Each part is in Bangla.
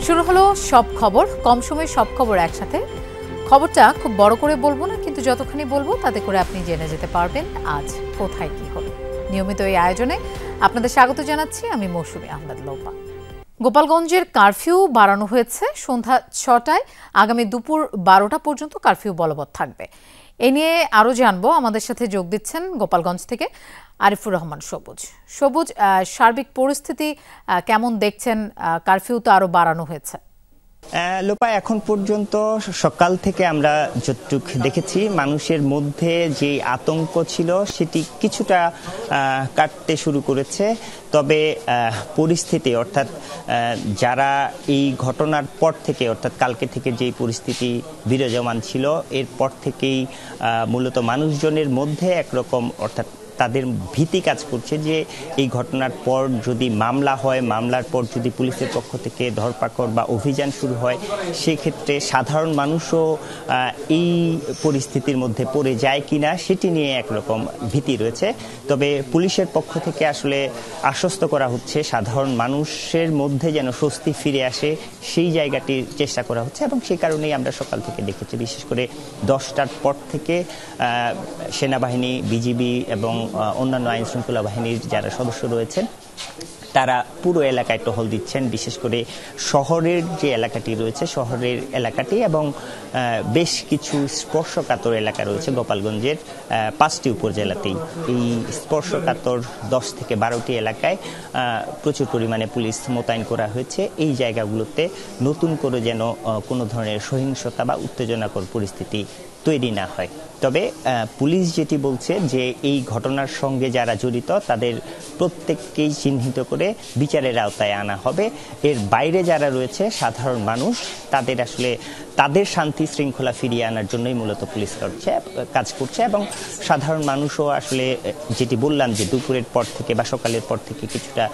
শুরু হলো সব খবর, কম সময়ে সব খবর একসাথে। খবরটা খুব বড় করে বলবো না, কিন্তু যতখানি বলবো তাতে করে আপনি জেনে যেতে পারবেন আজ কোথায় কি হলো। নিয়মিত এই আয়োজনে আপনাদের স্বাগত জানাচ্ছি আমি মৌসুমী আহমেদ লোপা। গোপালগঞ্জের কারফিউ বাড়ানো হয়েছে সন্ধ্যা ৬টায়, আগামী দুপুর ১২টা পর্যন্ত কারফিউ বলবৎ থাকবে। এ নিয়ে আরও জানবো, আমাদের সাথে যোগ দিচ্ছেন গোপালগঞ্জ থেকে আরিফুর রহমান সবুজ। সবুজ, সার্বিক পরিস্থিতি কেমন দেখছেন? কারফিউ তো আরও বাড়ানো হয়েছে। লোপা, এখন পর্যন্ত সকাল থেকে আমরা যতটুক দেখেছি মানুষের মধ্যে যে আতঙ্ক ছিল সেটি কিছুটা কাটতে শুরু করেছে। তবে পরিস্থিতি অর্থাৎ যারা এই ঘটনার পর থেকে অর্থাৎ কালকে থেকে যে পরিস্থিতি বিরাজমান ছিল এরপর থেকেই মূলত মানুষজনের মধ্যে একরকম অর্থাৎ তাদের ভীতি কাজ করছে যে এই ঘটনার পর যদি মামলা হয়, মামলার পর যদি পুলিশের পক্ষ থেকে ধরপাকড় বা অভিযান শুরু হয়, সেক্ষেত্রে সাধারণ মানুষও এই পরিস্থিতির মধ্যে পড়ে যায় কিনা সেটি নিয়ে একরকম ভীতি রয়েছে। তবে পুলিশের পক্ষ থেকে আসলে আশ্বস্ত করা হচ্ছে সাধারণ মানুষের মধ্যে যেন স্বস্তি ফিরে আসে, সেই জায়গাটির চেষ্টা করা হচ্ছে। এবং সেই কারণেই আমরা সকাল থেকে দেখেছি, বিশেষ করে 10টার পর থেকে সেনাবাহিনী, বিজিবি এবং অন্যান্য আইন শৃঙ্খলা বাহিনীর যারা সদস্য রয়েছেন তারা পুরো এলাকায় টহল দিচ্ছেন। বিশেষ করে শহরের যে এলাকাটি রয়েছে, শহরের এলাকাটি এবং বেশ কিছু স্পর্শকাতর এলাকা রয়েছে গোপালগঞ্জের 5টি উপজেলাতেই। এই স্পর্শকাতর 10 থেকে 12টি এলাকায় প্রচুর পরিমাণে পুলিশ মোতায়েন করা হয়েছে। এই জায়গাগুলোতে নতুন করে যেন কোনো ধরনের সহিংসতা বা উত্তেজনাকর পরিস্থিতি তৈরি না হয়। তবে পুলিশ যেটি বলছে যে এই ঘটনার সঙ্গে যারা জড়িত তাদের প্রত্যেককেই চিহ্নিত করে বিচারের আওতায় আনা হবে। এর বাইরে যারা রয়েছে সাধারণ মানুষ, তাদের আসলে তাদের শান্তি শৃঙ্খলা ফিরিয়ে আনার জন্যই মূলত পুলিশ কাজ করছে। এবং সাধারণ মানুষও আসলে যেটি বললাম যে দুপুরের পর থেকে বা সকালের পর থেকে কিছুটা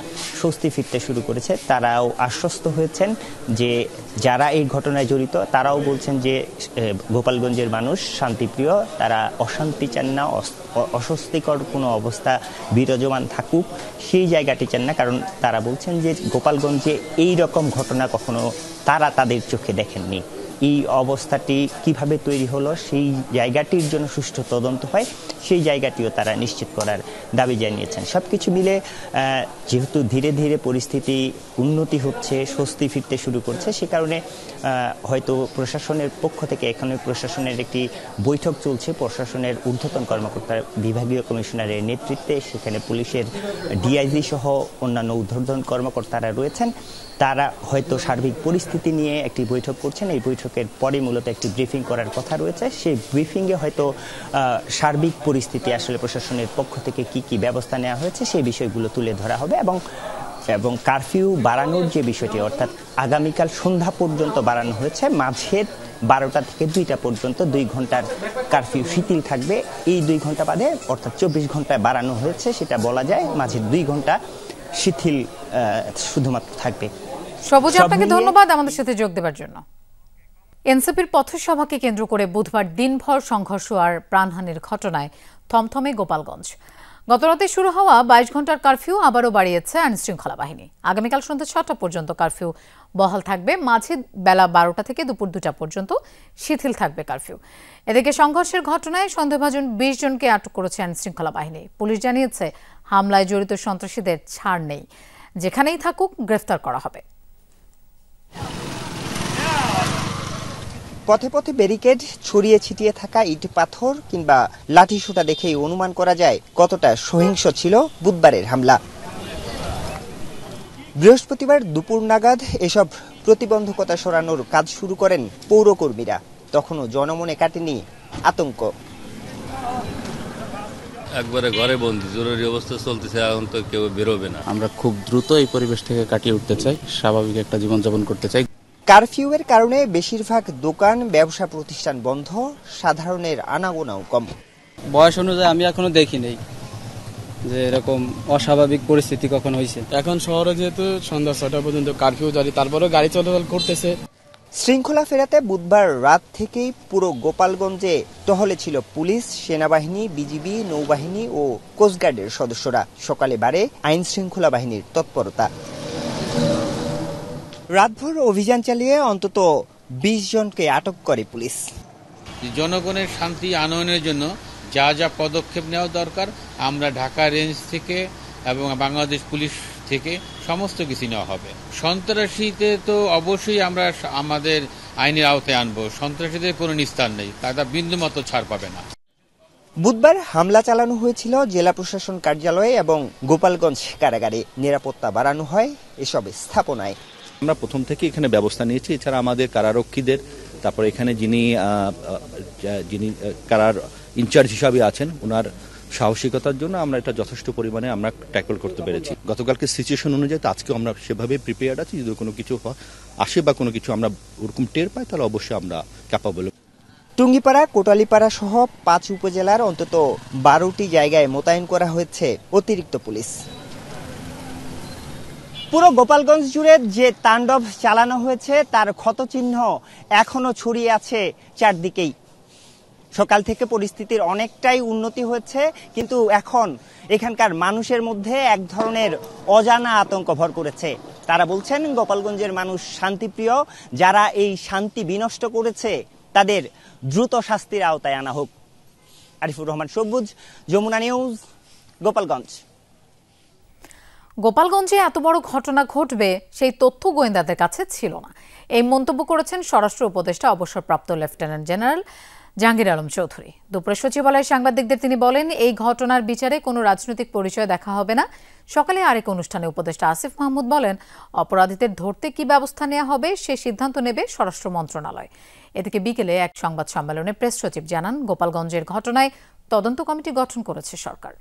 স্বস্তি ফিরতে শুরু করেছে। তারাও আশ্বস্ত হয়েছেন যে যারা এই ঘটনায় জড়িত তারাও বলছেন যে গোপালগঞ্জের মানুষ শান্তিপ্রিয়, তারা অশান্তি চান না, অস্বস্তিকর কোনো অবস্থা বিরাজমান থাকুক সেই জায়গাটি চান না। কারণ তারা বলছেন যে গোপালগঞ্জে এই রকম ঘটনা কখনো তারা তাদের চোখে দেখেননি। এই অবস্থাটি কিভাবে তৈরি হলো সেই জায়গাটির জন্য সুষ্ঠু তদন্ত হয়, সেই জায়গাটিও তারা নিশ্চিত করার দাবি জানিয়েছেন। সবকিছু মিলে যেহেতু ধীরে ধীরে পরিস্থিতি উন্নতি হচ্ছে, স্বস্তি ফিরতে শুরু করছে, সে কারণে হয়তো প্রশাসনের পক্ষ থেকে এখানে প্রশাসনের একটি বৈঠক চলছে। প্রশাসনের ঊর্ধ্বতন কর্মকর্তার বিভাগীয় কমিশনারের নেতৃত্বে সেখানে পুলিশের ডিআইজি সহ অন্যান্য ঊর্ধ্বতন কর্মকর্তারা রয়েছেন। তারা হয়তো সার্বিক পরিস্থিতি নিয়ে একটি বৈঠক করছেন। এই বৈঠকের পরে মূলত একটি ব্রিফিং করার কথা রয়েছে। সেই ব্রিফিংয়ে হয়তো সার্বিক পরিস্থিতি আসলে প্রশাসনের পক্ষ থেকে কি কি ব্যবস্থা নেওয়া হয়েছে সেই বিষয়গুলো তুলে ধরা হবে। এবং কারফিউ বাড়ানোর যে বিষয়টি অর্থাৎ আগামীকাল সন্ধ্যা পর্যন্ত বাড়ানো হয়েছে, মাঝের 12টা থেকে 2টা পর্যন্ত 2 ঘন্টার কারফিউ শিথিল থাকবে। এই 2 ঘন্টা বাদে অর্থাৎ 24 ঘন্টায় বাড়ানো হয়েছে, সেটা বলা যায় মাঝের 2 ঘন্টা শিথিল শুধুমাত্র থাকবে। সবুজ, আপনাকে ধন্যবাদ আমাদের সাথে যোগ দেওয়ার জন্য। এনসিপির পথসভাকে কেন্দ্র করে বুধবার দিনভর সংঘর্ষ আর প্রাণহানির ঘটনায় থমথমে গোপালগঞ্জ। গতরাতে শুরু হওয়া 22 ঘন্টার কারফিউ আবারও বাড়িয়েছে আইনশৃঙ্খলা বাহিনী। আগামীকাল সন্ধ্যা 6টা পর্যন্ত কারফিউ বহাল থাকবে, মাঝে বেলা 12টা থেকে দুপুর 2টা পর্যন্ত শিথিল থাকবে কারফিউ। এদিকে সংঘর্ষের ঘটনায় সন্দেহভাজন 20 জনকে আটক করেছে আইনশৃঙ্খলা বাহিনী। পুলিশ জানিয়েছে হামলায় জড়িত সন্ত্রাসীদের ছাড় নেই, যেখানেই থাকুক গ্রেফতার করা হবে। পথে পথে ব্যারিকেড, ছড়িয়ে ছিটিয়ে থাকা ইট পাথর কিংবা লাঠিসোঁটা দেখেই অনুমান করা যায় কতটা সহিংস ছিল বুধবারের হামলা। বৃহস্পতিবার দুপুর নাগাদ এসব প্রতিবন্ধকতা সরানোর কাজ শুরু করেন পৌরকর্মীরা। তখনও জনমনে কাটেনি আতঙ্ক। একবারে ঘরে বন্দি, জরুরি অবস্থা চলতেছে, এখন তো কেউ বেরোবে না। আমরা খুব দ্রুত এই পরিবেশ থেকে কাটিয়ে উঠতে চাই, স্বাভাবিক একটা জীবনযাপন করতে চাই। কারফিউয়ের কারণে বেশিরভাগ দোকান, ব্যবসা প্রতিষ্ঠান বন্ধ, সাধারণের আনাগোনাও কম। বয়স অনুযায়ী আমি এখনো দেখি নেই যে এরকম অস্বাভাবিক পরিস্থিতি কখন হয়েছে। এখন শহরে যেহেতু সন্ধ্যা 6টা পর্যন্ত কারফিউ জারি, তারপরেও গাড়ি চলাচল করতেছে। শৃঙ্খলা ফেরাতে বুধবার রাত থেকেই পুরো গোপালগঞ্জে টহলে ছিল পুলিশ, সেনাবাহিনী, বিজিবি, নৌবাহিনী ও কোস্টগার্ডের সদস্যরা। সকালে বাড়ে আইন শৃঙ্খলা বাহিনীর তৎপরতা। রাতভর অভিযান চালিয়ে অন্তত 20 জনকে আটক করে পুলিশ। জনগণের শান্তি আনয়নের জন্য যা যা পদক্ষেপ নেওয়া দরকার আমরা ঢাকা রেঞ্জ থেকে এবং বাংলাদেশ পুলিশ থেকে সমস্ত কিছু নেওয়া হবে। সন্ত্রাসীতে তো অবশ্যই আমরা আমাদের আইনের আওতায় আনবো। সন্ত্রাসীদের কোনো নিস্তার নেই, তারা বিন্দুমাত্র ছাড় পাবে না। বুধবার হামলা চালানো হয়েছিল জেলা প্রশাসন কার্যালয়ে এবং গোপালগঞ্জ কারাগারে। নিরাপত্তা বাড়ানো হয় এসব স্থাপনায়। আমরা প্রথম থেকে এখানে ব্যবস্থা নিয়েছি। এছাড়া আমাদের কারারক্ষীদের, তারপর এখানে যিনি কারার ইনচার্জ হিসাবে আছেন, ওনার সাহসিকতার জন্য আমরা এটা যথেষ্ট পরিমাণে আমরা ট্যাকল করতে পেরেছি। গতকালকে সিচুয়েশন অনুযায়ী তো আজকেও আমরা সেভাবে প্রিপেয়ার্ড আছি। যদি কোনো কিছু আসে বা কোনো কিছু আমরা ওরকম টের পাই, তাহলে অবশ্যই আমরা ক্যাপাবল। টুঙ্গিপাড়া, কোটালীপাড়া সহ 5 উপজেলার অন্তত 12টি জায়গায় মোতায়েন করা হয়েছে অতিরিক্ত পুলিশ। পুরো গোপালগঞ্জ জুড়ে যে তাণ্ডব চালানো হয়েছে তার ক্ষতচিহ্ন এখনো ছড়িয়ে আছে চারদিকেই। সকাল থেকে পরিস্থিতির অনেকটাই উন্নতি হয়েছে, কিন্তু এখন এখানকার মানুষের মধ্যে এক ধরনের অজানা আতঙ্ক ভর করেছে। তারা বলছেন গোপালগঞ্জের মানুষ শান্তিপ্রিয়, যারা এই শান্তি বিনষ্ট করেছে তাদের দ্রুত শাস্তির আওতায় আনা হোক। আরিফুর রহমান সবুজ, যমুনা নিউজ, গোপালগঞ্জ। গোপালগঞ্জে এত বড় ঘটনা ঘটবে সেই তথ্য গোয়েন্দাদের কাছে ছিল না। এই মন্তব্য করেছেন স্বরাষ্ট্র উপদেষ্টা অবসরপ্রাপ্ত লেফটেন্যান্ট জেনারেল জাহাঙ্গীর আলম চৌধুরী। দুপুরে সচিবালয়ে সাংবাদিকদের তিনি বলেন, এই ঘটনার বিচারে কোনো রাজনৈতিক পরিচয় দেখা হবে না। সকালে আরেক অনুষ্ঠানে উপদেষ্টা আসিফ মাহমুদ বলেন, অপরাধীদের ধরতে কি ব্যবস্থা নেওয়া হবে সে সিদ্ধান্ত নেবে স্বরাষ্ট্র মন্ত্রণালয়। এদিকে বিকেলে এক সংবাদ সম্মেলনে প্রেস সচিব জানান, গোপালগঞ্জের ঘটনায় তদন্ত কমিটি গঠন করেছে সরকার।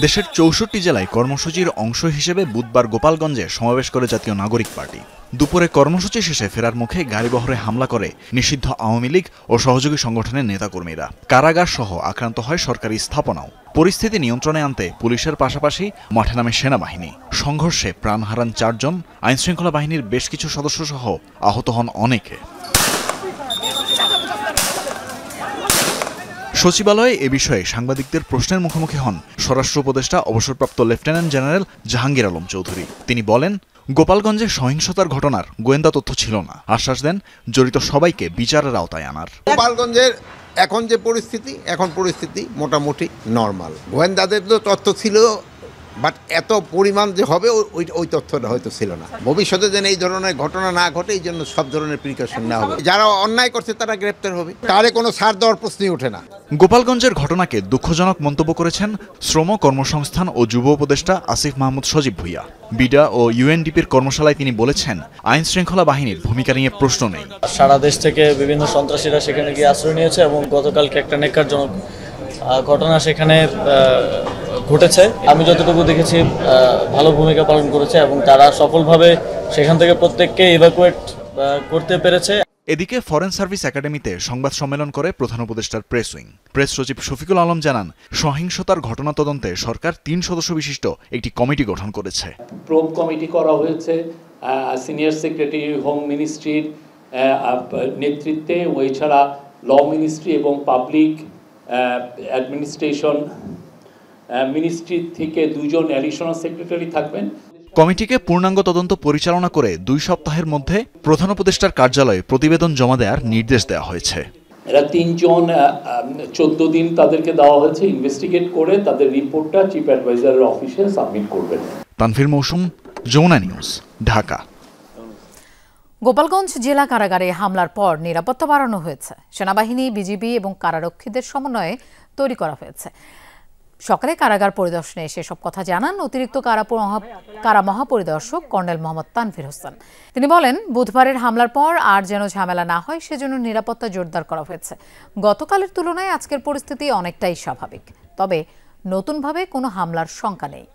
দেশের 64 জেলায় কর্মসূচির অংশ হিসেবে বুধবার গোপালগঞ্জে সমাবেশ করে জাতীয় নাগরিক পার্টি। দুপুরে কর্মসূচি শেষে ফেরার মুখে গাড়িবহরে হামলা করে নিষিদ্ধ আওয়ামী লীগ ও সহযোগী সংগঠনের নেতাকর্মীরা। কারাগার সহ আক্রান্ত হয় সরকারি স্থাপনাও। পরিস্থিতি নিয়ন্ত্রণে আনতে পুলিশের পাশাপাশি মাঠে নামে সেনাবাহিনী। সংঘর্ষে প্রাণ হারান 4 জন, আইনশৃঙ্খলা বাহিনীর বেশ কিছু সদস্য সহ আহত হন অনেকে। সচিবালয়ে এ বিষয়ে সাংবাদিকদের প্রশ্নের মুখোমুখি হন স্বরাষ্ট্র উপদেষ্টা অবসরপ্রাপ্ত লেফটেন্যান্ট জেনারেল জাহাঙ্গীর আলম চৌধুরী। তিনি বলেন, গোপালগঞ্জে সহিংসতার ঘটনার গোয়েন্দা তথ্য ছিল না। আশ্বাস দেন জড়িত সবাইকে বিচারের আওতায় আনার। গোপালগঞ্জের এখন যে পরিস্থিতি মোটামুটি নর্মাল। গোয়েন্দাদের তো তথ্য ছিল, বাট এত পরিমাণ যে হবে ওই তথ্যটা হয়তো ছিল না। ভবিষ্যতে যেন এই ধরনের ঘটনা না ঘটে, এই জন্য সব ধরনের প্রিকশন নেওয়া হবে। যারা অন্যায় করছে তারা গ্রেপ্তার হবে, তারে কোনো ছাড় দেওয়ার প্রশ্নই ওঠে না। গোপালগঞ্জের ঘটনাকে দুঃখজনক মন্তব্য করেছেন শ্রম, কর্মসংস্থান ও যুব উপদেষ্টা আসিফ মাহমুদ সজীব ভুইয়া। বিডা ও ইউএনডিপির কর্মশালায় তিনি বলেছেন, আইন শৃঙ্খলা বাহিনীর ভূমিকা নিয়ে প্রশ্ন নেই। সারা দেশ থেকে বিভিন্ন সন্ত্রাসীরা সেখানে গিয়ে আশ্রয় নিয়েছে এবং গতকালকে একটা নেকারজনক ঘটনা সেখানে ঘটেছে। আমি যতটুকু দেখেছি ভালো ভূমিকা পালন করেছে এবং তারা সফলভাবে সেখান থেকে প্রত্যেককে ইভাকুয়েট করতে পেরেছে। এদিকে ফরেন সার্ভিস একাডেমিতে সংবাদ সম্মেলন করে প্রধান উপদেষ্টার প্রেস উইং। প্রেস সচিব শফিকুল আলম জানান, সহিংসতার ঘটনা তদন্তে সরকার 3 সদস্য বিশিষ্ট একটি কমিটি গঠন করেছে। প্রোব কমিটি করা হয়েছে সিনিয়র সেক্রেটারি হোম মিনিস্ট্রির নেতৃত্বে, এছাড়া ল মিনিস্ট্রি এবং পাবলিক অ্যাডমিনিস্ট্রেশন মিনিস্ট্রি থেকে 2 জন অ্যাডিশনাল সেক্রেটারি থাকবেন। কমিটিকে পূর্ণাঙ্গ তদন্ত পরিচালনা করে 2 সপ্তাহের মধ্যে প্রধান উপদেষ্টার কার্যালয়ে প্রতিবেদন জমা দেওয়ার নির্দেশ দেওয়া হয়েছে। এরা 3 জন 14 দিন তাদেরকে দেওয়া হয়েছে ইনভেস্টিগেট করে তাদের রিপোর্টটা চিফ অ্যাডভাইজারের অফিসে সাবমিট করবেন। তানভীর মৌসুম, যমুনা নিউজ, ঢাকা। গোপালগঞ্জ জেলা কারাগারে হামলার পর নিরাপত্তা বাড়ানো হয়েছে। সেনাবাহিনী, বিজিবি এবং কারারক্ষীদের সমন্বয়ে তৈরি করা হয়েছে। সকালে কারাগার পরিদর্শনে এসে সব কথা জানান অতিরিক্ত কারা মহাপরিদর্শক কর্নেল মোহাম্মদ তানভীর হোসেন। তিনি বলেন, বুধবারের হামলার পর আর যেন ঝামেলা না হয় সেজন্য নিরাপত্তা জোরদার করা হয়েছে। গতকালের তুলনায় আজকের পরিস্থিতি অনেকটাই স্বাভাবিক, তবে নতুনভাবে কোনো হামলার শঙ্কা নেই।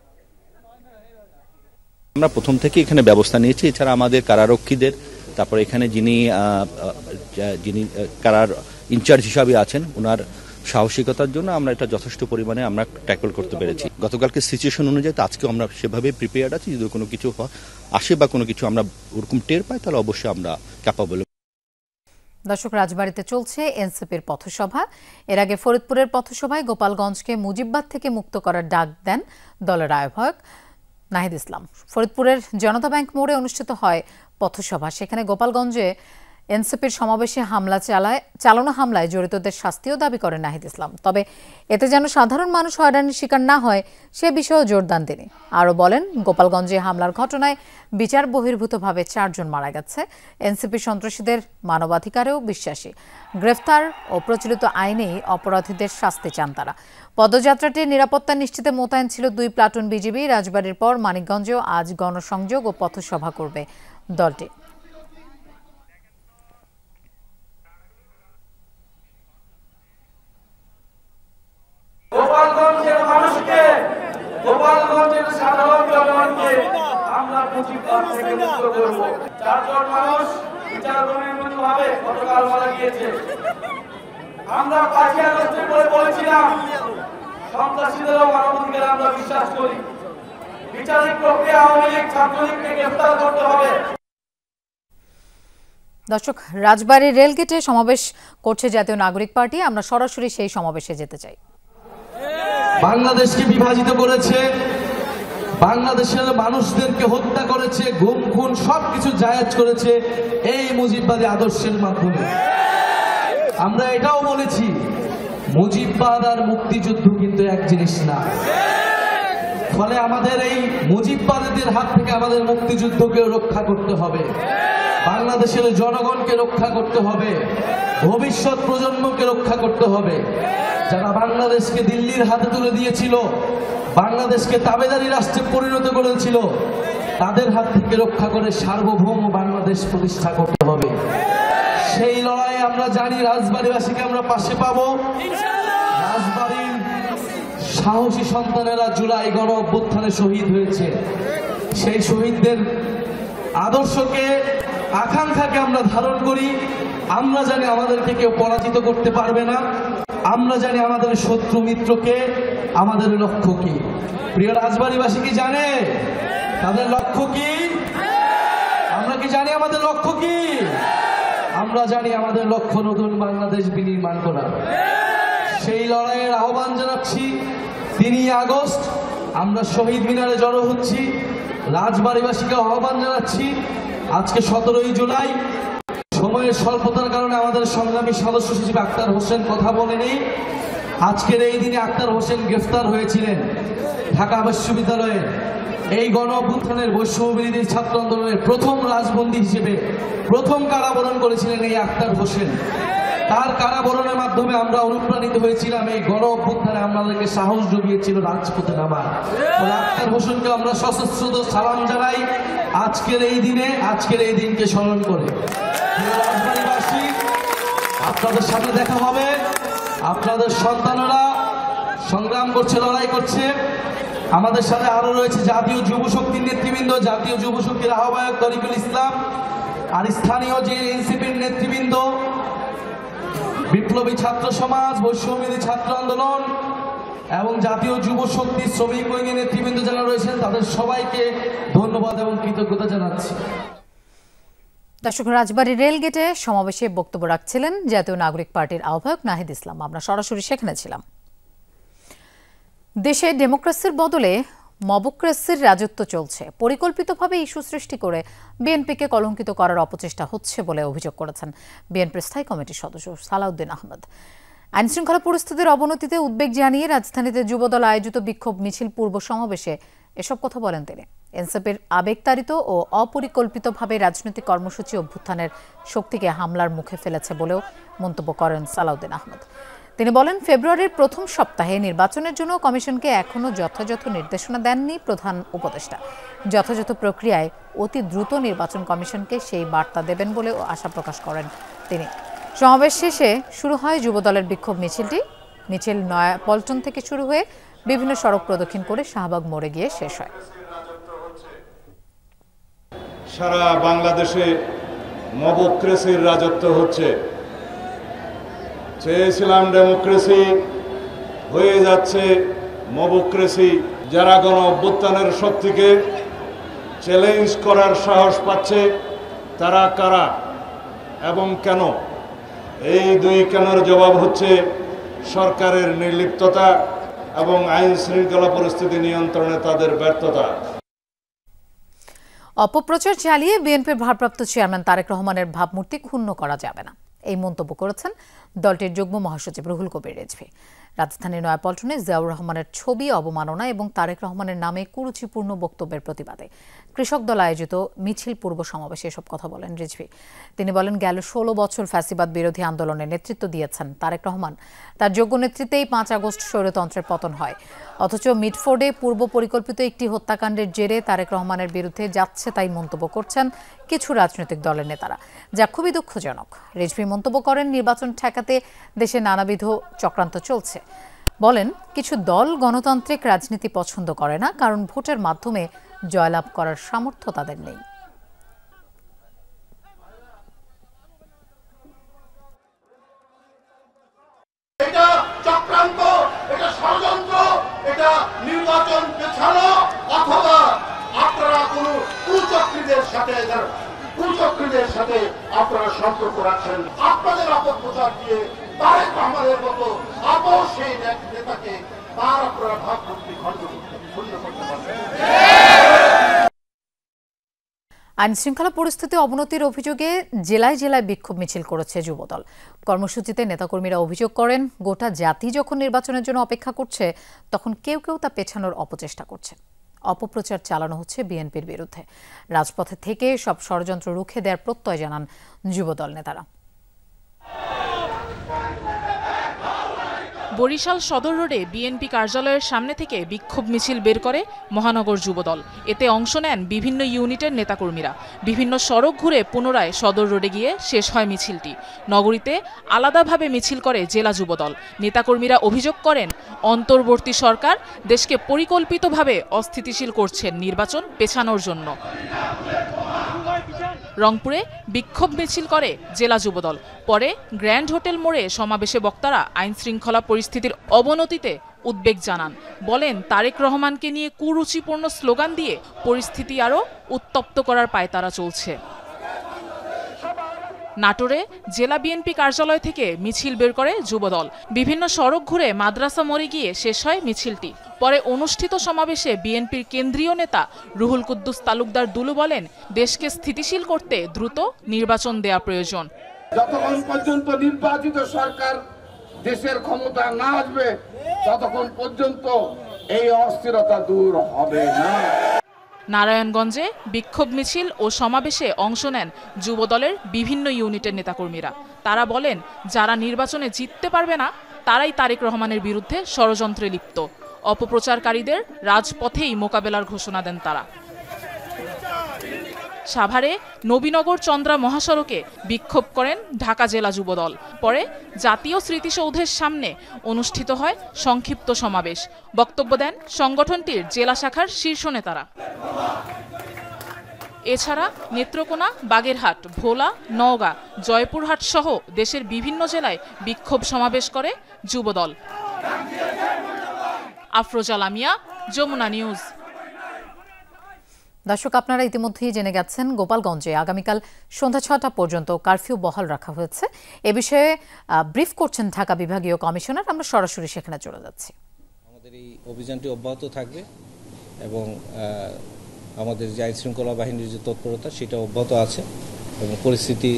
আমরা প্রথম থেকে এখানে ব্যবস্থা নিয়েছি। এছাড়া আমাদের কারারক্ষীদের, তারপর এখানে যিনি কারার ইনচার্জ হিসাবে আছেন, ওনার সাহসিকতার জন্য আমরা এটা যথেষ্ট পরিমাণে আমরা ট্যাকল করতে পেরেছি। গতকালকে সিচুয়েশন অনুযায়ী তো আজকেও আমরা সেভাবে প্রিপেয়ার্ড আছি। যদি কোনো কিছু আসে বা কোনো কিছু আমরা ওরকম টের পাই, তাহলে অবশ্যই আমরা ক্যাপাবল। দর্শক, রাজবাড়ীতে চলছে এনসিপির পথসভা। এর আগে ফরিদপুরের পথসভায় গোপালগঞ্জকে মুজিববাদ থেকে মুক্ত করার ডাক দেন দলের আহ্বায়ক নাহিদ ইসলাম। ফরিদপুরের জনতা ব্যাংক মোড়ে অনুষ্ঠিত হয় পথসভা। সেখানে গোপালগঞ্জে এনসিপির সমাবেশে চালানো হামলায় জড়িতদের শাস্তিও দাবি করেন নাহিদ ইসলাম। তবে এতে যেন সাধারণ মানুষ হয়রানির শিকার না হয় সে বিষয়েও জোর দেন তিনি। আরও বলেন, গোপালগঞ্জে হামলার ঘটনায় বিচার বহির্ভূতভাবে 4 জন মারা গেছে। এনসিপি সন্ত্রাসীদের মানবাধিকারেও বিশ্বাসী। গ্রেফতার ও প্রচলিত আইনেই অপরাধীদের শাস্তি চান তারা। পদযাত্রাটির নিরাপত্তা নিশ্চিতে মোতায়েন ছিল 2 প্লাটুন বিজিবি। রাজবাড়ীর পর মানিকগঞ্জেও আজ গণসংযোগ ও পথসভা করবে দলটি। গোপালগঞ্জের মানুষকে, গোপালগঞ্জের সাধারণ জনগণকে আমরা মুজিববাদ থেকে মুক্ত করব। 4 জন মানুষ বিচার বহির্ভূতভাবে গতকাল মারা গিয়েছে। আমরা 5ই আগস্টে বলেছিলাম সন্ত্রাসীদেরও মানবাধিকারে আমরা বিশ্বাস করি। বিচারিক প্রক্রিয়া আওয়ামী লীগ ছাত্রলীগকে গ্রেফতার করতে হবে। দর্শক, রাজবাড়ী রেলগেটে সমাবেশ করছে জাতীয় নাগরিক পার্টি। আমরা সরাসরি সেই সমাবেশে যেতে চাই। বাংলাদেশকে বিভাজিত করেছে, বাংলাদেশের মানুষদেরকে হত্যা করেছে, গুম খুন সবকিছু জায়েজ করেছে এই মুজিববাদী আদর্শের মাধ্যমে। আমরা এটাও বলেছি, মুজিববাদ আর মুক্তিযুদ্ধ কিন্তু এক জিনিস না। ফলে আমাদের এই মুজিববাদীদের হাত থেকে আমাদের মুক্তিযুদ্ধকে রক্ষা করতে হবে, বাংলাদেশের জনগণকে রক্ষা করতে হবে, ভবিষ্যৎ প্রজন্মকে রক্ষা করতে হবে। যারা বাংলাদেশকে দিল্লির হাতে তুলে দিয়েছিল, বাংলাদেশকে তাবেদারি রাষ্ট্রে পরিণত করেছিল, তাদের হাত থেকে রক্ষা করে সার্বভৌম বাংলাদেশ প্রতিষ্ঠা করতে হবে। সেই লড়াই আমরা জানি, রাজবাড়ীবাসীকে আমরা পাশে পাবো। রাজবাড়ীর সাহসী সন্তানেরা জুলাই গণ অভ্যুত্থানে শহীদ হয়েছে। সেই শহীদদের আদর্শকে, আকাঙ্ক্ষাকে আমরা ধারণ করি। আমরা জানি আমাদেরকে কেউ পরাজিত করতে পারবে না। আমরা জানি আমাদের শত্রু মিত্রকে, আমাদের লক্ষ্য কি। প্রিয় রাজবাড়ীবাসী কি জানে তাদের লক্ষ্য কি? আমরা কি জানি আমাদের লক্ষ্য কি? আমরা জানি আমাদের লক্ষ্য নতুন বাংলাদেশ বিনির্মাণ করা। সেই লড়াইয়ের আহ্বান জানাচ্ছি। 3 আগস্ট আমরা শহীদ মিনারে জড়ো হচ্ছি। রাজবাড়ীবাসীকে আহ্বান জানাচ্ছি, আজকে 17ই জুলাই। সময়ের স্বল্পতার কারণে আমাদের সংগ্রামী সদস্য সচিব আক্তার হোসেন কথা বলেনি। আজকের এই দিনে আক্তার হোসেন গ্রেফতার হয়েছিলেন ঢাকা বিশ্ববিদ্যালয়ে। এই গণ অভ্যুত্থানের বৈষম্যবিরোধী ছাত্র আন্দোলনের প্রথম রাজবন্দী হিসেবে প্রথম কারাবরণ করেছিলেন এই আক্তার হোসেন। তার কারাবরণের মাধ্যমে আমরা অনুপ্রাণিত হয়েছিলাম। এই গণ অভ্যুত্থানে আমাদেরকে সাহস জুগিয়েছিল রাজপথে নামার। আক্তার হোসেনকে আমরা সশস্ত্র সালাম জানাই আজকের এই দিনে, আজকের এই দিনকে স্মরণ করে। রাজবাড়ীবাসী, আপনাদের সাথে দেখা হবে। আপনাদের সন্তানেরা সংগ্রাম করছে, লড়াই করছে। আমাদের সাথে আরো রয়েছে জাতীয় যুব শক্তির নেতৃবৃন্দ, জাতীয় যুব শক্তির আহ্বায়ক তরিকুল ইসলাম, আর স্থানীয় যে এনসিপির নেতৃবৃন্দ, বিপ্লবী ছাত্র সমাজ, বৈষম্যবিরোধী ছাত্র আন্দোলন এবং জাতীয় যুব শক্তি শ্রমিক উইংয়ের নেতৃবৃন্দ যারা রয়েছেন, তাদের সবাইকে ধন্যবাদ এবং কৃতজ্ঞতা জানাচ্ছি। দর্শক, রাজবাড়ী রেলগেটে সমাবেশে বক্তব্য রাখছিলেন জাতীয় নাগরিক পার্টির আহ্বায়ক নাহিদ ইসলাম। আমরা সরাসরি সেখানে ছিলাম। দেশে ডেমোক্রেসির বদলে মবক্রেসির রাজত্ব চলছে। পরিকল্পিতভাবে ইস্যু সৃষ্টি করে বিএনপিকে কলঙ্কিত করার অপচেষ্টা হচ্ছে বলে অভিযোগ করেছেন বিএনপির স্থায়ী কমিটির সদস্য সালাউদ্দিন আহমেদ। আইনশৃঙ্খলা পরিস্থিতির অবনতিতে উদ্বেগ জানিয়ে রাজধানীতে যুবদল আয়োজিত বিক্ষোভ মিছিল পূর্ব সমাবেশে এসব কথা বলেন তিনি। এনসিপির আবেগতাড়িত ও অপরিকল্পিতভাবে রাজনৈতিক কর্মসূচি অভ্যুত্থানের শক্তিকে হামলার মুখে ফেলেছে বলেও মন্তব্য করেন সালাউদ্দিন আহমেদ। তিনি বলেন, ফেব্রুয়ারির প্রথম সপ্তাহে নির্বাচনের জন্য কমিশনকে এখনও যথাযথ নির্দেশনা দেননি প্রধান উপদেষ্টা। যথাযথ প্রক্রিয়ায় অতি দ্রুত নির্বাচন কমিশনকে সেই বার্তা দেবেন বলেও আশা প্রকাশ করেন তিনি। সমাবেশ শেষে শুরু হয় যুবদলের বিক্ষোভ মিছিলটি। মিছিল নয়াপল্টন থেকে শুরু হয়ে বিভিন্ন সড়ক প্রদক্ষিণ করে শাহবাগ মোড়ে গিয়ে শেষ হয়। সারা বাংলাদেশে মবক্রেসির রাজত্ব হচ্ছে। চেয়েছিলাম ডেমোক্রেসি, হয়ে যাচ্ছে মবক্রেসি। যারা গণ অভ্যুত্থানের শক্তিকে চ্যালেঞ্জ করার সাহস পাচ্ছে, তারা কারা এবং কেন এই দুই কেনের জবাব হচ্ছে সরকারের নির্লিপ্ততা এবং আইন শৃঙ্খলা পরিস্থিতি নিয়ন্ত্রণে তাদের ব্যর্থতা। অপপ্রচার চালিয়ে বিএনপির ভারপ্রাপ্ত চেয়ারম্যান তারেক রহমানের ভাবমূর্তি ক্ষুণ্ণ করা যাবে না, এই মন্তব্য করেছেন দলটির যুগ্ম মহাসচিব রুহুল কবির রিজভী। রাজধানীর নয়াপল্টনে জিয়াউর রহমানের ছবি অবমাননা এবং তারেক রহমানের নামে কুরুচিপূর্ণ বক্তব্যের প্রতিবাদে কৃষক দল আয়োজিত মিছিল পূর্ব সমাবেশে এসব কথা বলেন রিজভী। তিনি বলেন, গেল 16 বছর ফ্যাসিবাদ বিরোধী আন্দোলনে নেতৃত্ব দিয়েছেন তারেক রহমান। তার যোগ্য নেতৃত্বেই 5 আগস্ট স্বৈরতন্ত্রের পতন হয়। অথচ মিডফোর্ডে পূর্ব পরিকল্পিত একটি হত্যাকাণ্ডের জেরে তারেক রহমানের বিরুদ্ধে যাচ্ছে তাই মন্তব্য করছেন কিছু রাজনৈতিক দলের নেতারা, যা খুবই দুঃখজনক। রিজভী মন্তব্য করেন, নির্বাচন ঠেকাতে দেশে নানাবিধ চক্রান্ত চলছে। বলেন, কিছু দল গণতান্ত্রিক রাজনীতি পছন্দ করে না, কারণ ভোটের মাধ্যমে জয়লাভ করার সামর্থ্য তাদের নেই। এটা চক্রান্ত, এটা ষড়যন্ত্র, এটা নির্বাচন পেছানো, অথবা আপনারা কোনো কুচক্রীদের সাথে আপনারা সম্পর্ক রাখছেন। আপনাদের অপপ্রচার দিয়ে তারেক রহমানের মতো সেই নেতাকে তার আপনারা ভাবমূর্তি খণ্ড করতে পারবেন। আইন শৃঙ্খলা পরিস্থিতি অবনতির অভিযোগে জেলায় জেলায় বিক্ষোভ মিছিল করেছে যুবদল। কর্মসূচিতে নেতাকর্মীরা অভিযোগ করেন, গোটা জাতি যখন নির্বাচনের জন্য অপেক্ষা করছে, তখন কেউ কেউ তা পেছানোর অপচেষ্টা করছে। অপপ্রচার চালানো হচ্ছে বিএনপির বিরুদ্ধে। রাজপথে থেকে সব ষড়যন্ত্র রুখে দেওয়ার প্রত্যয় জানান যুবদল নেতারা। বরিশাল সদর রোডে বিএনপি কার্যালয়ের সামনে থেকে বিক্ষোভ মিছিল বের করে মহানগর যুবদল। এতে অংশ নেন বিভিন্ন ইউনিটের নেতাকর্মীরা। বিভিন্ন সড়ক ঘুরে পুনরায় সদর রোডে গিয়ে শেষ হয় মিছিলটি। নগরীতে আলাদাভাবে মিছিল করে জেলা যুবদল। নেতাকর্মীরা অভিযোগ করেন, অন্তর্বর্তী সরকার দেশকে পরিকল্পিতভাবে অস্থিতিশীল করছেন নির্বাচন পেছানোর জন্য। রংপুরে বিক্ষোভ মিছিল করে জেলা যুবদল। পরে গ্র্যান্ড হোটেল মোড়ে সমাবেশে বক্তারা আইন শৃঙ্খলা পরিস্থিতির অবনতিতে উদ্বেগ জানান। বলেন, তারেক রহমানকে নিয়ে কুরুচিপূর্ণ স্লোগান দিয়ে পরিস্থিতি আরও উত্তপ্ত করার পায়তারা চলছে। নাটোরে জেলা বিএনপি কার্যালয় থেকে মিছিল বের করে যুবদল। বিভিন্ন সড়ক ঘুরে মাদ্রাসা মোড়ে গিয়ে শেষ হয় মিছিলটি। পরে অনুষ্ঠিত সমাবেশে বিএনপির কেন্দ্রীয় নেতা রুহুল কুদ্দুস তালুকদার দুলু বলেন, দেশকে স্থিতিশীল করতে দ্রুত নির্বাচন দেয়া প্রয়োজন। যতক্ষণ পর্যন্ত নির্বাচিত সরকার দেশের ক্ষমতা না আসবে, ততক্ষণ পর্যন্ত এই অস্থিরতা দূর হবে না। নারায়ণগঞ্জে বিক্ষোভ মিছিল ও সমাবেশে অংশ নেন যুবদলের বিভিন্ন ইউনিটের নেতাকর্মীরা। তারা বলেন, যারা নির্বাচনে জিততে পারবে না, তারাই তারেক রহমানের বিরুদ্ধে ষড়যন্ত্রে লিপ্ত। অপপ্রচারকারীদের রাজপথেই মোকাবেলার ঘোষণা দেন তারা। সাভারে নবীনগর চন্দ্রা মহাসড়কে বিক্ষোভ করেন ঢাকা জেলা যুবদল। পরে জাতীয় স্মৃতিসৌধের সামনে অনুষ্ঠিত হয় সংক্ষিপ্ত সমাবেশ। বক্তব্য দেন সংগঠনটির জেলা শাখার শীর্ষ নেতারা। এছাড়া নেত্রকোনা, বাগেরহাট, ভোলা, নওগাঁ, জয়পুরহাট সহ দেশের বিভিন্ন জেলায় বিক্ষোভ সমাবেশ করে যুবদল। আফরোজা লামিয়া, যমুনা নিউজ। দর্শক, আপনারা ইতিমধ্যেই জেনে গেছেন, গোপালগঞ্জে আগামীকাল সন্ধ্যা 6টা পর্যন্ত কারফিউ বহাল রাখা হয়েছে। এ বিষয়ে ব্রিফ করছেন ঢাকা বিভাগীয় কমিশনার। আমরা সরাসরি সেখানে চলে যাচ্ছি। আমাদের এই অভিযানটি অব্যাহত থাকবে এবং আমাদের যে আইন শৃঙ্খলা বাহিনীর যে তৎপরতা সেটা অব্যাহত আছে এবং পরিস্থিতি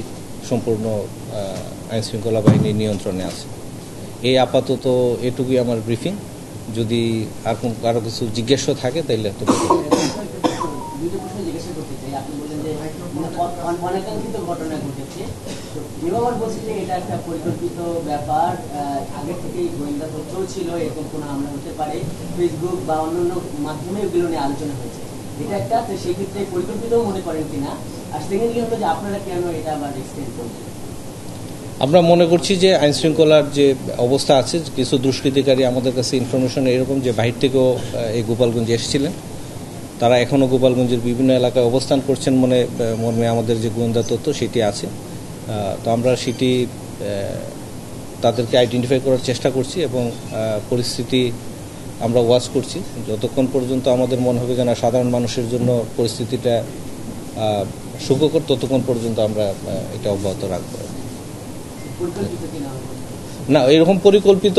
সম্পূর্ণ আইন শৃঙ্খলা বাহিনীর নিয়ন্ত্রণে আছে। এই আপাতত এটুকুই আমার ব্রিফিং। যদি আর কারো কিছু জিজ্ঞাসা থাকে তাইলে তো অনাকাঙ্ক্ষিত ঘটনা ঘটেছে। বিভাগ বলছে যে এটা একটা পরিকল্পিত ব্যাপার, আগে থেকেই গোয়েন্দা তথ্যও ছিল, এরকম কোনো হামলা হতে পারে, ফেসবুক বা অন্যান্য মাধ্যমে এগুলো নিয়ে আলোচনা হয়েছে। এটা একটা, তো সেই ক্ষেত্রে পরিকল্পিতও মনে করেন কিনা? আর সেকেন্ড কি হলো যে আপনারা কেন এটা আবার এক্সটেন্ড করছেন? আমরা মনে করছি যে আইন শৃঙ্খলার যে অবস্থা আছে, কিছু দুষ্কৃতিকারী আমাদের কাছে ইনফরমেশন এরকম যে বাহির থেকেও এই গোপালগঞ্জে এসেছিলেন। তারা এখনও গোপালগঞ্জের বিভিন্ন এলাকায় অবস্থান করছেন মর্মে আমাদের যে গোয়েন্দা তথ্য সেটি আছে। তো আমরা সেটি তাদেরকে আইডেন্টিফাই করার চেষ্টা করছি এবং পরিস্থিতি আমরা ওয়াচ করছি। যতক্ষণ পর্যন্ত আমাদের মনে হবে যে না সাধারণ মানুষের জন্য পরিস্থিতিটা সুখকর, ততক্ষণ পর্যন্ত আমরা এটা অব্যাহত রাখবো। পরিকল্পিত কিনা? না, এরকম পরিকল্পিত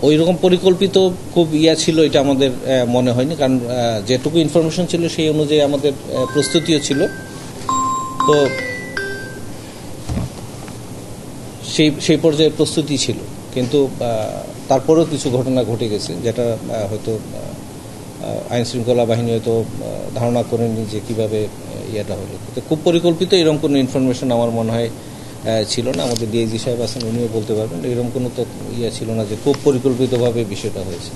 ওইরকম পরিকল্পিত খুব ছিল এটা আমাদের মনে হয়নি, কারণ যেটুকু ইনফরমেশন ছিল সেই অনুযায়ী আমাদের প্রস্তুতিও ছিল। তো সেই পর্যায়ে প্রস্তুতি ছিল, কিন্তু তারপরেও কিছু ঘটনা ঘটে গেছে যেটা হয়তো আইন শৃঙ্খলা বাহিনী হয়তো ধারণা করেনি যে কীভাবে ইয়েটা হলো। তো খুব পরিকল্পিত এরকম কোনো ইনফরমেশন আমার মনে হয় ছিল না। আমাদের ডিআইজি সাহেব আছেন, উনিও বলতে পারবেন এরকম কোনো তো ছিল না যে খুব পরিকল্পিতভাবে বিষয়টা হয়েছে।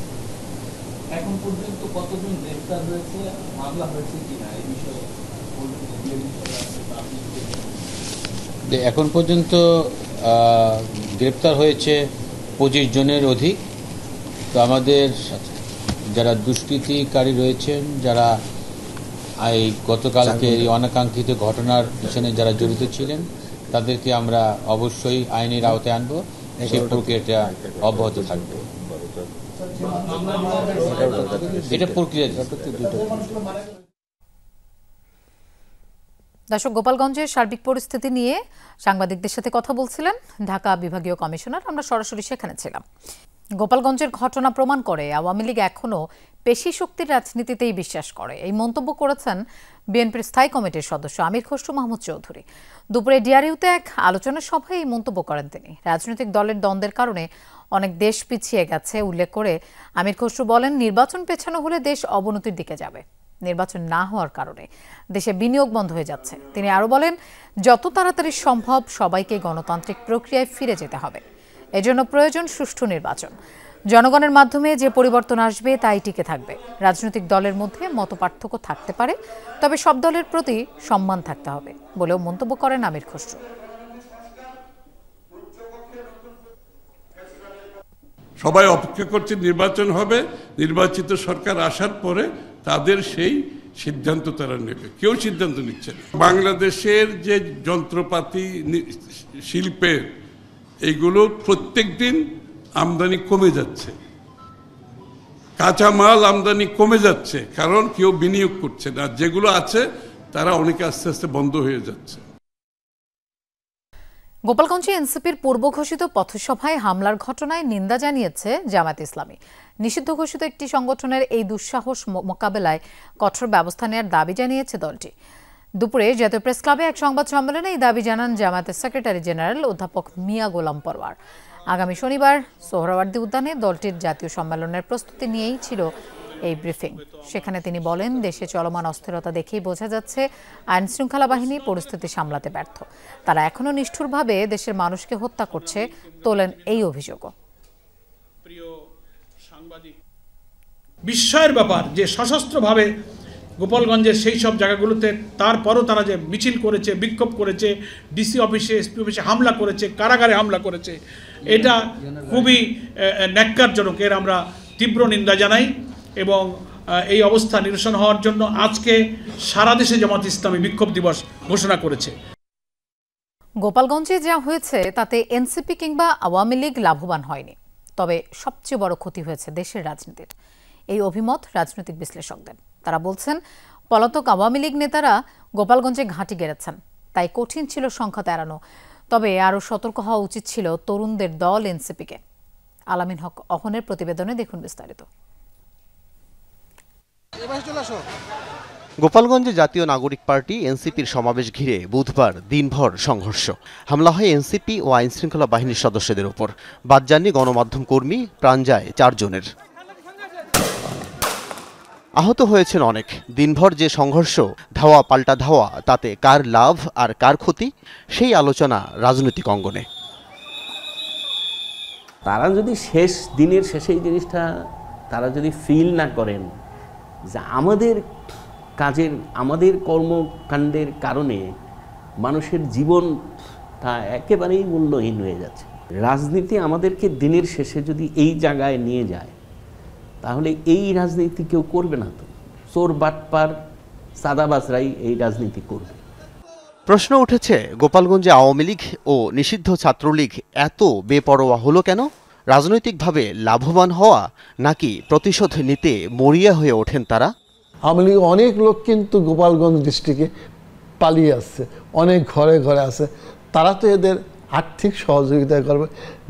এখন পর্যন্ত কতজন গ্রেফতার হয়েছে, মামলা হয়েছে কিনা এই বিষয়ে এখন পর্যন্ত গ্রেপ্তার হয়েছে 25 জনের অধিক। তো আমাদের যারা দুষ্কৃতিকারী রয়েছেন, যারা এই গতকালকে এই অনাকাঙ্ক্ষিত ঘটনার পিছনে যারা জড়িত ছিলেন, তাদেরকে আমরা অবশ্যই আইনের আওতায় আনবো। সেই প্রক্রিয়াটা অব্যাহত থাকবে। এটা প্রক্রিয়া। দর্শক, গোপালগঞ্জের সার্বিক পরিস্থিতি নিয়ে সাংবাদিকদের সাথে কথা বলছিলেন ঢাকা বিভাগীয় কমিশনার। আমরা সরাসরি সেখানে ছিলাম। গোপালগঞ্জের ঘটনা প্রমাণ করে আওয়ামী লীগ এখনও পেশি শক্তির রাজনীতিতেই বিশ্বাস করে, এই মন্তব্য করেছেন বিএনপির স্থায়ী কমিটির সদস্য আমির খসরু মাহমুদ চৌধুরী। দুপুরে ডিআরইউতে এক আলোচনা সভায় এই মন্তব্য করেন তিনি। রাজনৈতিক দলের দ্বন্দ্বের কারণে অনেক দেশ পিছিয়ে গেছে উল্লেখ করে আমির খসরু বলেন, নির্বাচন পেছানো হলে দেশ অবনতির দিকে যাবে। নির্বাচন না হওয়ার কারণে দেশে বিনিয়োগ বন্ধ হয়ে যাচ্ছে। তিনি আরও বলেন, যত তাড়াতাড়ি সম্ভব সবাইকে গণতান্ত্রিক প্রক্রিয়ায় ফিরে যেতে হবে। এজন্য প্রয়োজন সুষ্ঠু নির্বাচন। জনগণের মাধ্যমে যে পরিবর্তন আসবে তাই টিকে থাকবে। রাজনৈতিক দলের মধ্যে মতপার্থক্য থাকতে পারে, তবে সব দলের প্রতি সম্মান থাকতে হবে বলেও মন্তব্য করেন আমির খসরু। সবাই অপেক্ষা করছে নির্বাচন হবে, নির্বাচিত সরকার আসার পরে তাদের সেই সিদ্ধান্ত তারা নেবে। কেউ সিদ্ধান্ত নিচ্ছে না। বাংলাদেশের যে যন্ত্রপাতি শিল্পের এইগুলো প্রত্যেক দিন আমদানি কমে যাচ্ছে, কাঁচামাল আমদানি কমে যাচ্ছে, কারণ কেউ বিনিয়োগ করছে না। যেগুলো আছে তারা অনেকে আস্তে আস্তে বন্ধ হয়ে যাচ্ছে। গোপালগঞ্জে এনসিপির পূর্ব ঘোষিত পথসভায় হামলার ঘটনায় নিন্দা জানিয়েছে জামায়াত ইসলামী। নিষিদ্ধ ঘোষিত একটি সংগঠনের এই দুঃসাহস মোকাবেলায় কঠোর ব্যবস্থা নেওয়ার দাবি জানিয়েছে দলটি। দুপুরে জাতীয় প্রেস ক্লাবে এক সংবাদ সম্মেলনে এই দাবি জানান জামায়াতের সেক্রেটারি জেনারেল অধ্যাপক মিয়া গোলাম পরওয়ার। আগামী শনিবার সোহরাওয়ার্দী উদ্যানে দলটির জাতীয় সম্মেলনের প্রস্তুতি নিয়েই ছিল এই ব্রিফিং। সেখানে তিনি বলেন, দেশে চলমান অস্থিরতা দেখেই বোঝা যাচ্ছে আইন শৃঙ্খলা বাহিনী পরিস্থিতি সামলাতে ব্যর্থ। তারা এখনো নিষ্ঠুরভাবে দেশের মানুষকে হত্যা করছে, তোলেন এই অভিযোগও। বিস্ময়ের ব্যাপার যে সশস্ত্রভাবে গোপালগঞ্জের সেই সব জায়গাগুলোতে তারপরও তারা যে মিছিল করেছে, বিক্ষোভ করেছে, ডিসি অফিসে, এসপি অফিসে হামলা করেছে, কারাগারে হামলা করেছে, এটা খুবই ন্যাক্কারজনক। এর আমরা তীব্র নিন্দা জানাই এবং এই অবস্থা নিরসন হওয়ার জন্য আজকে সারা দেশে জামাত ইসলামী বিক্ষোভ দিবস ঘোষণা করেছে। গোপালগঞ্জে যা হয়েছে তাতে এনসিপি কিংবা আওয়ামী লীগ লাভবান হয়নি, তবে সবচেয়ে বড় ক্ষতি হয়েছে দেশের রাজনীতির। এই অভিমত রাজনৈতিক বিশ্লেষকদের। তারা বলছেন, পলাতক আওয়ামী লীগ নেতারা গোপালগঞ্জে ঘাঁটি গেড়েছেন, তাই কঠিন ছিল সংখ্যা এড়ানো। তবে আরও সতর্ক হওয়া উচিত ছিল তরুণদের দল এনসিপিকে। আলামিন হক অহনের প্রতিবেদনে দেখুন বিস্তারিত। গোপালগঞ্জে জাতীয় নাগরিক পার্টি এনসিপির সমাবেশ ঘিরে বুধবার দিনভর সংঘর্ষ। হামলা হয় এনসিপি ও আইনশৃঙ্খলা বাহিনীর সদস্যদের উপর। বাদ যাননি গণমাধ্যম কর্মী, প্রাণ যায় 4 জনের। আহত হয়েছেন অনেক। দিনভর যে সংঘর্ষ, ধাওয়া পাল্টা ধাওয়া, তাতে কার লাভ আর কার ক্ষতি, সেই আলোচনা রাজনৈতিক অঙ্গনে। তারা যদি শেষ দিনের শেষে এই জিনিসটা তারা যদি ফিল না করেন যে আমাদের কাজের, আমাদের কর্মকাণ্ডের কারণে মানুষের জীবন তা একেবারেই মূল্যহীন হয়ে যাচ্ছে। রাজনীতি আমাদেরকে দিনের শেষে যদি এই জায়গায় নিয়ে যায়, তাহলে এই রাজনীতি কেউ করবে না। তো চোর বাটপার সাদাবাজরাই এই রাজনীতি করবে। প্রশ্ন উঠেছে, গোপালগঞ্জে আওয়ামী লীগ ও নিষিদ্ধ ছাত্রলীগ এত বেপরোয়া হলো কেন? রাজনৈতিকভাবে লাভবান হওয়া নাকি প্রতিশোধ নিতে মরিয়া হয়ে ওঠেন তারা? আওয়ামী লীগ অনেক লোক কিন্তু গোপালগঞ্জ ডিস্ট্রিক্টে পালিয়ে আসছে, অনেক ঘরে ঘরে আছে। তারা তো এদের আর্থিক সহযোগিতা করবে,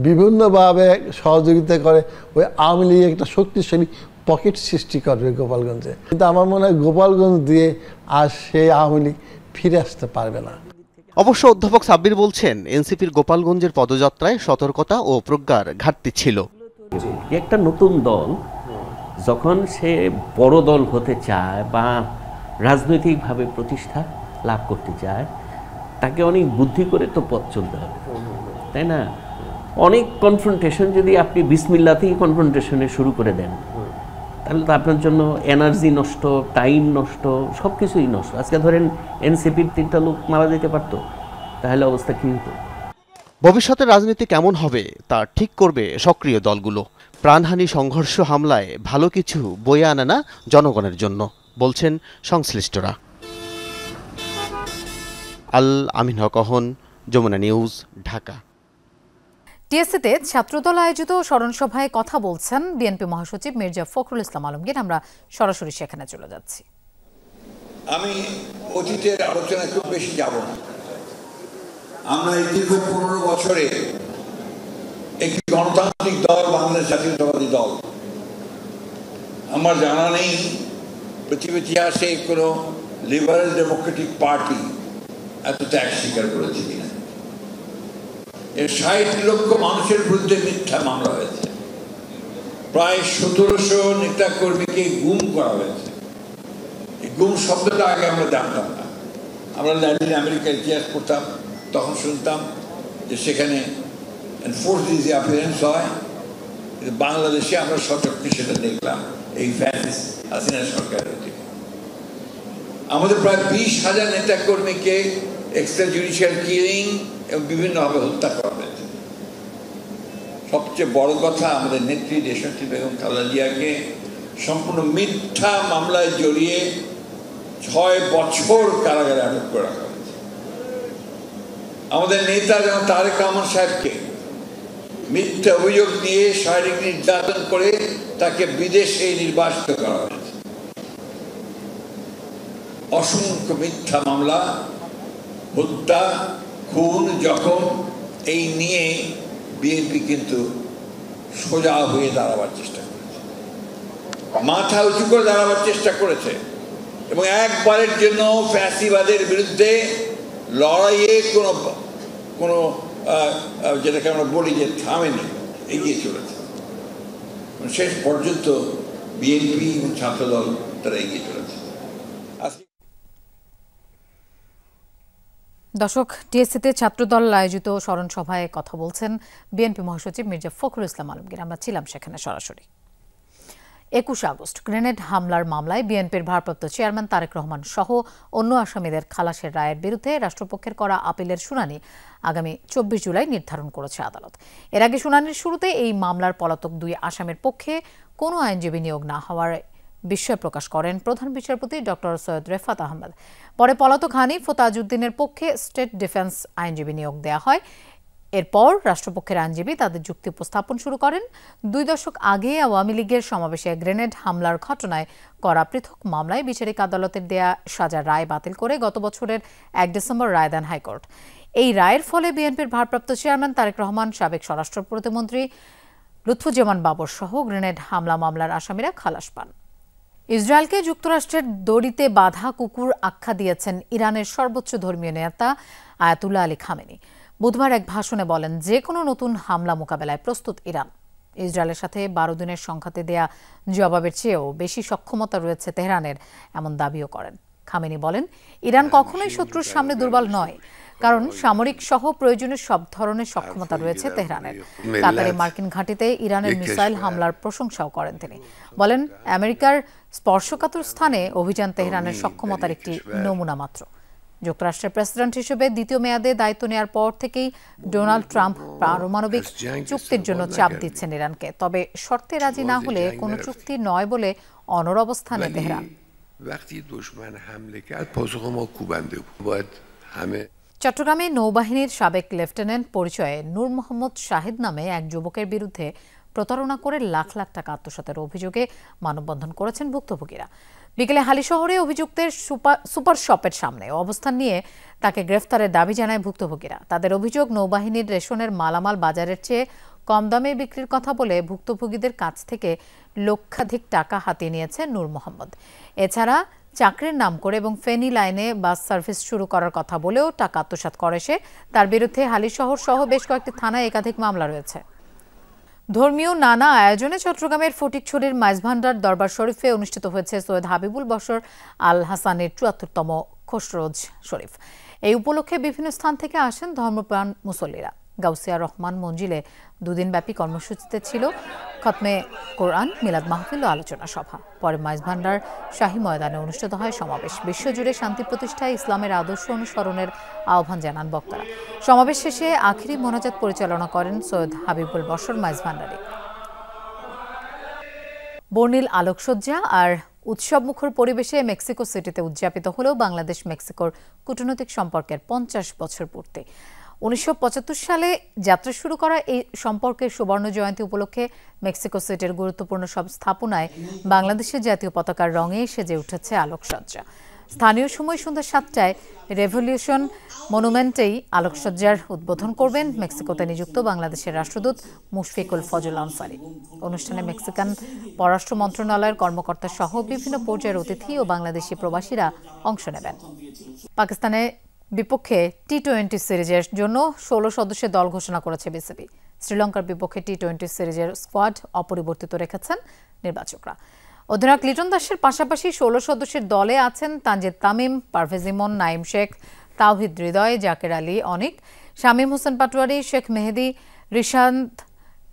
বিভিন্নভাবে সহযোগিতা করে ওই আওয়ামী লীগ একটা শক্তিশালী পকেট সৃষ্টি করবে গোপালগঞ্জে। কিন্তু আমার মনে হয় গোপালগঞ্জ দিয়ে আর সেই আওয়ামী লীগ ফিরে আসতে পারবে না। অবশ্য অধ্যাপক সাব্বির বলছেন, এনসিপির গোপালগঞ্জের পদযাত্রায় সতর্কতা ও প্রজ্ঞার ঘাটতি ছিল। একটা নতুন দল যখন সে বড় দল হতে চায় বা রাজনৈতিকভাবে প্রতিষ্ঠা লাভ করতে চায়, তাকে অনেক বুদ্ধি করে তো পথ চলতে হবে, তাই না? অনেক কনফ্রন্টেশন যদি আপনি বিসমিল্লাতেই কনফ্রন্টেশনে শুরু করে দেন, তাহলে তো আপনার জন্য এনার্জি নষ্ট, টাইম নষ্ট, সব কিছুই নষ্ট। আজকে ধরেন এনসিপির 3টা লোক মারা যেতে পারত, তাহলে অবস্থা কী হতো? ভবিষ্যতের রাজনীতি কেমন হবে তা ঠিক করবে সক্রিয় দলগুলো। প্রাণহানি, সংঘর্ষ, হামলায় ভালো কিছু বয়ে আনে না জনগণের জন্য, বলছেন সংশ্লিষ্টরা। আল আমিন হক অহন, যমুনা নিউজ, ঢাকা। টিএসসিতে ছাত্রদল আয়োজিত স্মরণসভায় কথা বলছেন বিএনপি মহাসচিব মির্জা ফখরুল ইসলাম আলমগীর। আমরা সরাসরি সেখানে চলে যাচ্ছি। আমি অতীতের আলোচনায় খুব বেশি যাব না। আমরা এই দীর্ঘ 15 বছরে একটি গণতান্ত্রিক দল, বাংলাদেশ জাতীয়তাবাদী দল, আমার জানা নেই পৃথিবীর ইতিহাসে কোনো লিবারেল ডেমোক্রেটিক পার্টি এত ত্যাগ স্বীকার করেছে কিনা। এর 60 লক্ষ মানুষের বিরুদ্ধে মিথ্যা মামলা হয়েছে, প্রায় 1700 নেতা কর্মীকে গুম করা হয়েছে। এই গুম শব্দটা আগে আমরা জানতাম না। আমরা ল্যাটিন আমেরিকার ইতিহাস পড়তাম, তখন শুনতাম যে সেখানে এনফোর্স ডিসঅ্যাপিয়ারেন্স হয়। বাংলাদেশে আমরা সচক্ষে সেটা দেখলাম এই ফ্যাসিস্ট হাসিনা সরকারের দিকে। আমাদের প্রায় 20,000 নেতা কর্মীকে এক্সট্রা জুডিশিয়াল কিলিং এবং বিভিন্নভাবে হত্যা করা হয়েছে। সবচেয়ে বড় কথা, আমাদের নেত্রী দেশনেত্রী বেগম খালেদা জিয়াকে সম্পূর্ণ মিথ্যা মামলায় জড়িয়ে 6 বছর কারাগারে আটক করা হয়েছে। আমাদের নেতা যেমন তারেক রহমান সাহেবকে মিথ্যা অভিযোগ নিয়ে শারীরিক নির্যাতন করে তাকে বিদেশে নির্বাসিত করা হয়েছে। অসংখ্য মিথ্যা মামলা, হত্যা, খুন, জখম, এই নিয়ে বিএনপি কিন্তু সোজা হয়ে দাঁড়াবার চেষ্টা করেছে, মাথা উঁচু করে দাঁড়াবার চেষ্টা করেছে এবং একবারের জন্য ফ্যাসিবাদের বিরুদ্ধে লড়াইয়ে কোনো যেটাকে আমরা বলি যে থামেনি, এগিয়ে চলেছে। শেষ পর্যন্ত বিএনপি এবং ছাত্রদল তারা এগিয়ে চলেছে। দর্শক, টিএসসিতে ছাত্রদল আয়োজিত স্মরণ সভায় কথা বলছেন বিএনপি মহাসচিব মির্জা ফখরুল ইসলাম আলমগীর। আমরা ছিলাম সেখানে সরাসরি। 21 আগস্ট গ্রেনেড হামলার মামলায় বিএনপির ভারপ্রাপ্ত চেয়ারম্যান তারেক রহমান সহ অন্য আসামিদের খালাসের রায়ের বিরুদ্ধে রাষ্ট্রপক্ষের করা আপিলের শুনানি আগামী 24 জুলাই নির্ধারণ করেছে আদালত। এর আগে শুনানির শুরুতে এই মামলার পলাতক 2 আসামির পক্ষে কোনো আইনজীবী নিয়োগ না হওয়ার বিস্ময় প্রকাশ করেন প্রধান বিচারপতি ডক্টর সৈয়দ রেফাত আহমেদ। পরে পলাতক হানিফ ও তাজউদ্দিনের পক্ষে স্টেট ডিফেন্স আইনজীবী নিয়োগ দেওয়া হয়। এরপর রাষ্ট্রপক্ষের আইনজীবী তাদের যুক্তি উপস্থাপন শুরু করেন। 2 দশক আগে আওয়ামী লীগের সমাবেশে গ্রেনেড হামলার ঘটনায় করা পৃথক মামলায় বিচারিক আদালতের দেয়া সাজার রায় বাতিল করে গত বছরের 1 ডিসেম্বর রায় দেন হাইকোর্ট। এই রায়ের ফলে বিএনপির ভারপ্রাপ্ত চেয়ারম্যান তারেক রহমান, সাবেক স্বরাষ্ট্র প্রতিমন্ত্রী লুৎফুজ্জামান বাবর সহ গ্রেনেড হামলা মামলার আসামিরা খালাস পান। ইসরায়েলকে যুক্তরাষ্ট্রের দড়িতে বাঁধা কুকুর আখ্যা দিয়েছেন ইরানের সর্বোচ্চ ধর্মীয় নেতা আয়াতুল্লাহ আলী খামেনি। বুধবার এক ভাষণে বলেন, যে কোনো নতুন হামলা মোকাবেলায় প্রস্তুত ইরান। ইসরায়েলের সাথে 12 দিনের সংঘাতে দেয়া জবাবের চেয়েও বেশি সক্ষমতা রয়েছে তেহরানের, এমন দাবিও করেন। খামেনি বলেন, ইরান কখনোই শত্রুর সামনে দুর্বল নয়, কারণ সামরিক সহ প্রয়োজনীয় সব ধরনের সক্ষমতা রয়েছে তেহরানের। কাতারে মার্কিন ঘাঁটিতে ইরানের মিসাইল হামলার প্রশংসাও করেন তিনি। বলেন, আমেরিকার স্পর্শকাতর স্থানে অভিযান তেহরানের সক্ষমতার একটি নমুনা মাত্র। যুক্তরাষ্ট্রের প্রেসিডেন্ট হিসেবে দ্বিতীয় মেয়াদে দায়িত্ব নেওয়ার পর থেকেই ডোনাল্ড ট্রাম্প পারমাণবিক চুক্তির জন্য চাপ দিচ্ছেন ইরানকে। তবে শর্তে রাজি না হলে কোনো চুক্তি নয় বলে অনড় অবস্থানে তেহরান। চট্টগ্রামে নৌবাহিনীর সাবেক লেফটেন্যান্ট পরিচয়ে নূর মোহাম্মদ শাহিদ নামে এক যুবকের বিরুদ্ধে প্রতারণা করে লাখ লাখ টাকা আত্মসাতের অভিযোগে মানববন্ধন করেছেন ভুক্তভোগীরা। বিকেলে হালিশহরে অভিযুক্তের সুপার শপের সামনে অবস্থান নিয়ে তাকে গ্রেফতারের দাবি জানায় ভুক্তভোগীরা। তাদের অভিযোগ, নৌবাহিনীর রেশনের মালামাল বাজারের চেয়ে কম দামে বিক্রির কথা বলে ভুক্তভোগীদের কাছ থেকে লক্ষাধিক টাকা হাতিয়ে নিয়েছে নূর মোহাম্মদ। এছাড়া চাকরির নাম করে এবং ফেনী লাইনে বাস সার্ভিস শুরু করার কথা বলেও টাকা আত্মসাৎ করে সে। তার বিরুদ্ধে হালিশহর সহ বেশ কয়েকটি থানায় একাধিক মামলা রয়েছে। ধর্মীয় নানা আয়োজনে চট্টগ্রামের ফটিকছড়ির মাইজভান্ডার দরবার শরীফে অনুষ্ঠিত হয়েছে সৈয়দ হাবিবুল বশর আল হাসানের ৭৪তম খোসরোজ শরীফ। এই উপলক্ষে বিভিন্ন স্থান থেকে আসেন ধর্মপ্রাণ মুসল্লিরা। গাউসিয়া রহমান মঞ্জিলে দুদিনব্যাপী কর্মসূচিতে ছিল খতমে কোরআন, মিলাদ মাহফিল ও আলোচনা সভা। পরে মাইজভান্ডার শাহী ময়দানে অনুষ্ঠিত হয় সমাবেশ। বিশ্বজুড়ে শান্তি প্রতিষ্ঠায় ইসলামের আদর্শ অনুসরণের আহ্বান জানান বক্তারা। সমাবেশ শেষে আখিরি মোনাজাত পরিচালনা করেন সৈয়দ হাবিবুল বশর মাইজভান্ডারী। বর্ণিল আলোকসজ্জা আর উৎসবমুখর পরিবেশে মেক্সিকো সিটিতে উদযাপিত হলো বাংলাদেশ মেক্সিকোর কূটনৈতিক সম্পর্কের ৫০ বছর পূর্তি। ১৯৭৫ সালে যাত্রা শুরু করা এই সম্পর্কের সুবর্ণ জয়ন্তী উপলক্ষে মেক্সিকো সিটির গুরুত্বপূর্ণ সব স্থাপনায় বাংলাদেশের জাতীয় পতাকার রঙে সেজে উঠেছে আলোকসজ্জা। স্থানীয় সময় সন্ধ্যা ৭টায় রেভলিউশন মনুমেন্টেই আলোকসজ্জার উদ্বোধন করবেন মেক্সিকোতে নিযুক্ত বাংলাদেশের রাষ্ট্রদূত মুশফিকুল ফজল আনসারী। অনুষ্ঠানে মেক্সিকান পররাষ্ট্র মন্ত্রণালয়ের কর্মকর্তা সহ বিভিন্ন পর্যায়ের অতিথি ও বাংলাদেশি প্রবাসীরা অংশ নেবেন। পাকিস্তানের বিপক্ষে টি-20 সিরিজের জন্য ১৬ সদস্যের দল ঘোষণা করেছে বিসিবি। শ্রীলঙ্কার বিপক্ষে টি-20 সিরিজের স্কোয়াড অপরিবর্তিত রেখেছেন নির্বাচকরা। অধিনায়ক লিটন দাসের পাশাপাশি ১৬ সদস্যের দলে আছেন তানজিদ তামিম, পারভেজ ইমন, নাইম শেখ, তাওহিদ হৃদয়, জাকের আলী অনিক, শামীম হোসেন পাটোয়ারি, শেখ মেহেদি,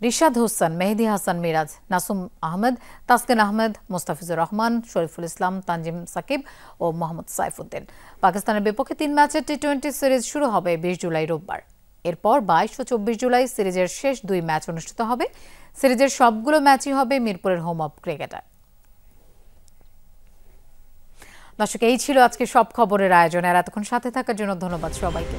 রিশাদ হোসেন, মেহেদি হাসান মিরাজ, নাসুম আহমেদ, তাসকিন আহমেদ, মোস্তাফিজুর রহমান, শরীফুল ইসলাম, তানজিম সাকিব ও মোহাম্মদ সাইফুদ্দিন। পাকিস্তানের বিপক্ষে ৩ ম্যাচের টি-20 সিরিজ শুরু হবে ২০ জুলাই রোববার। এরপর ২২ ও ২৪ জুলাই সিরিজের শেষ ২ ম্যাচ অনুষ্ঠিত হবে। সিরিজের সবগুলো ম্যাচই হবে মিরপুরের হোম অফ ক্রিকেটার। দর্শক, এই ছিল আজকে সব খবরের আয়োজন। আর এতক্ষণ সাথে থাকার জন্য ধন্যবাদ সবাইকে।